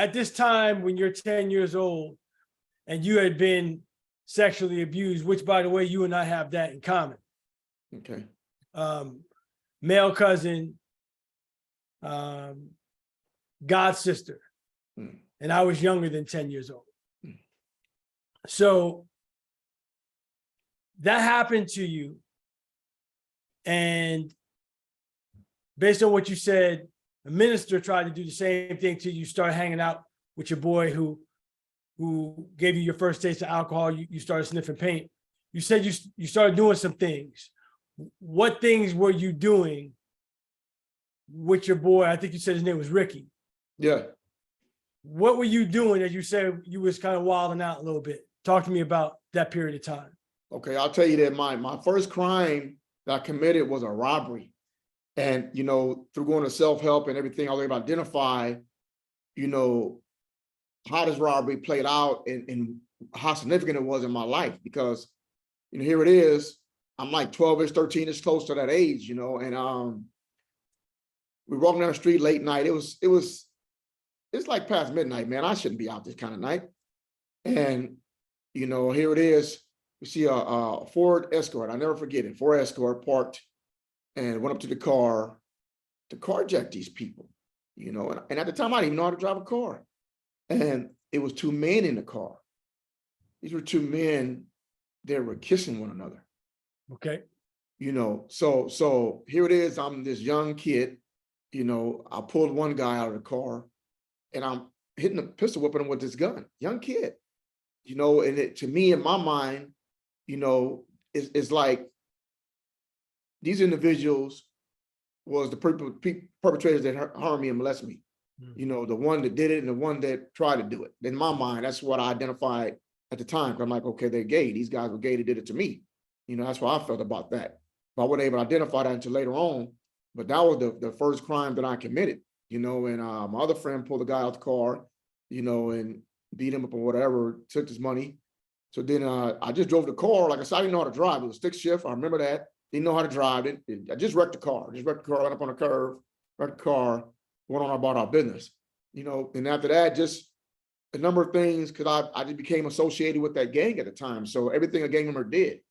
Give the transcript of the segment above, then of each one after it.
at this time when you're 10 years old and you had been sexually abused, which by the way, you and I have that in common. Okay. Male cousin, god sister, and I was younger than 10 years old. So that happened to you. And based on what you said, a minister tried to do the same thing till you start hanging out with your boy who gave you your first taste of alcohol. You started sniffing paint. You said you started doing some things. What things were you doing with your boy? I think you said his name was Ricky. Yeah. What were you doing as you said you was kind of wilding out a little bit? Talk to me about that period of time. Okay, I'll tell you that my first crime that I committed was a robbery. And, you know, through going to self-help and everything, I was able to identify, you know, how this robbery played out and how significant it was in my life. Because, you know, here it is, I'm like 12-ish, 13-ish, close to that age, you know, and we were walking down the street late night. It's like past midnight, man. I shouldn't be out this kind of night. And, you know, here it is. We see a Ford Escort. I never forget it. Ford Escort parked and went up to the car to carjack these people, you know. And at the time, I didn't even know how to drive a car. And it was two men in the car. These were two men that were kissing one another. Okay. You know, so here it is. I'm this young kid, you know, I pulled one guy out of the car and I'm hitting a pistol whipping him with this gun, young kid, you know, and it, to me, in my mind, you know, it's like these individuals was the perpetrators that harmed me and molested me. You know, the one that did it and the one that tried to do it. In my mind, that's what I identified at the time. I'm like, okay, they're gay. These guys were gay. They did it to me. You know, that's how I felt about that. But I wasn't able to identify that until later on. But that was the first crime that I committed, you know, and my other friend pulled the guy out the car, you know, and beat him up or whatever, took his money. So then I just drove the car. Like I said, I didn't know how to drive. It was stick shift. I remember that. Didn't know how to drive it. I just wrecked the car. Went up on a curve, wrecked the car, went on about our business, you know. And after that, just a number of things, because I just became associated with that gang at the time. So everything a gang member did,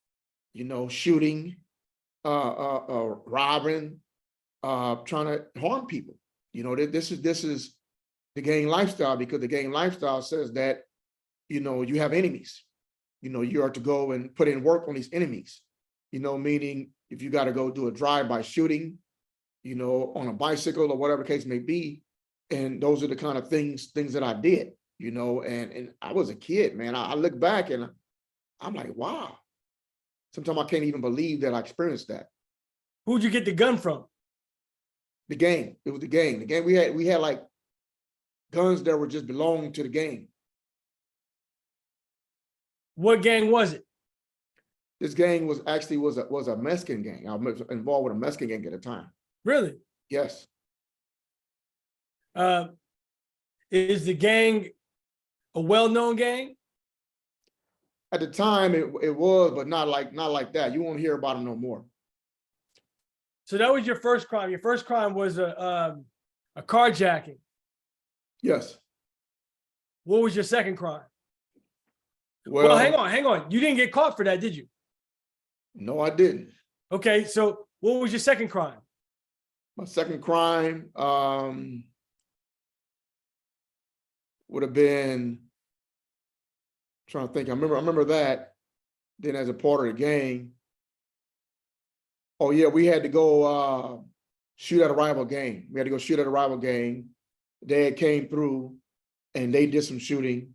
you know, shooting, robbing, trying to harm people. You know, this is the gang lifestyle, because the gang lifestyle says that, you know, you have enemies. You know, you are to go and put in work on these enemies, you know, meaning if you got to go do a drive-by shooting, you know, on a bicycle or whatever case may be. And those are the kind of things that I did, you know, and I was a kid, man. I look back and I'm like, wow. Sometimes I can't even believe that I experienced that. Who'd you get the gun from? The gang. It was the gang. The gang, we had like guns that were just belonging to the gang. What gang was it? This gang was actually was a Mexican gang. I was involved with a Mexican gang at the time. Really? Yes. Is the gang a well-known gang? At the time, it was, but not like that. You won't hear about them no more. So that was your first crime. Your first crime was a carjacking. Yes. What was your second crime? Well, hang on. You didn't get caught for that, did you? No, I didn't. Okay, so what was your second crime? My second crime would have been, trying to think. I remember that. Then as a part of the gang, oh yeah, we had to go shoot at a rival gang. We had to go shoot at a rival gang. They came through and they did some shooting.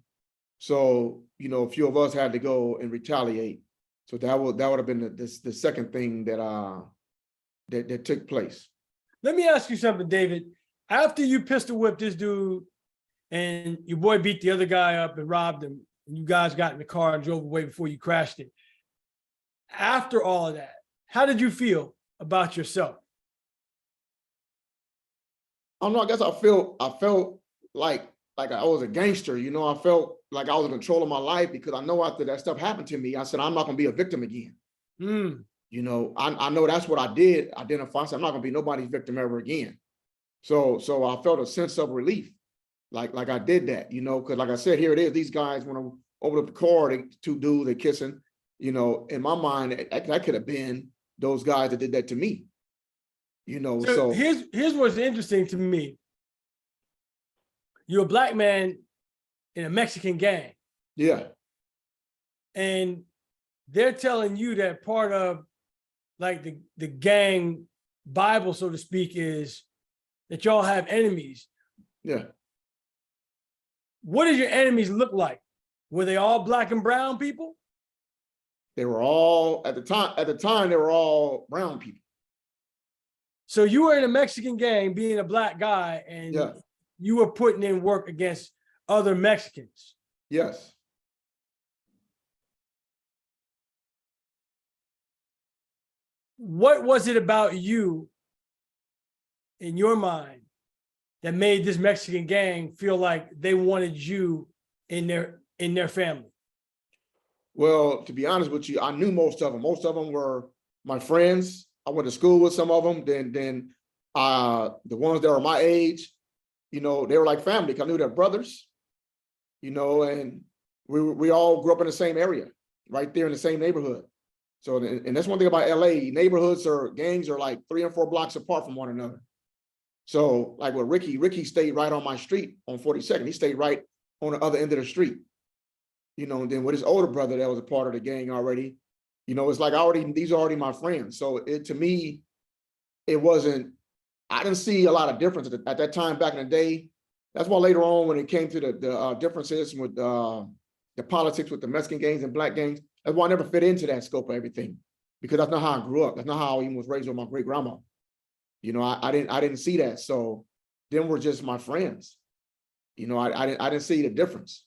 So, you know, a few of us had to go and retaliate. So that would have been the second thing that took place. Let me ask you something, David. After you pistol whipped this dude and your boy beat the other guy up and robbed him, and you guys got in the car and drove away before you crashed it, after all of that, how did you feel about yourself? I don't know. I guess I felt like I was a gangster. You know, I felt like I was in control of my life, because I know after that stuff happened to me, I said, I'm not going to be a victim again. You know, I know that's what I did identify. So I'm not going to be nobody's victim ever again. So I felt a sense of relief. like I did that, you know, because like I said, here it is. These guys, when I opened up the car, they two dudes, they kissing, you know, in my mind, that could have been those guys that did that to me, you know. So So here's what's interesting to me. You're a black man in a Mexican gang, yeah, and they're telling you that part of like the gang Bible, so to speak, is that y'all have enemies. yeah. What did your enemies look like? Were they all black and brown people? They were all at the time they were all brown people. So you were in a Mexican gang being a black guy, and Yeah. you were putting in work against other Mexicans. Yes. What was it about you in your mind that made this Mexican gang feel like they wanted you in their family? Well, to be honest with you, I knew most of them. Most of them were my friends. I went to school with some of them. Then the ones that were my age, you know, they were like family. I knew their brothers, you know, and we all grew up in the same area, right there in the same neighborhood. So, and that's one thing about LA, neighborhoods or gangs are like 3 and 4 blocks apart from one another. So like with Ricky stayed right on my street on 42nd. He stayed right on the other end of the street. You know, and then with his older brother that was a part of the gang already, you know, it's like these are already my friends. So to me, it wasn't, I didn't see a lot of difference at that time back in the day. That's why later on, when it came to the differences with the politics with the Mexican gangs and black gangs, that's why I never fit into that scope of everything, because that's not how I grew up. That's not how I even was raised with my great grandma. You know, I didn't see that. So then we're just my friends. You know, I didn't see the difference.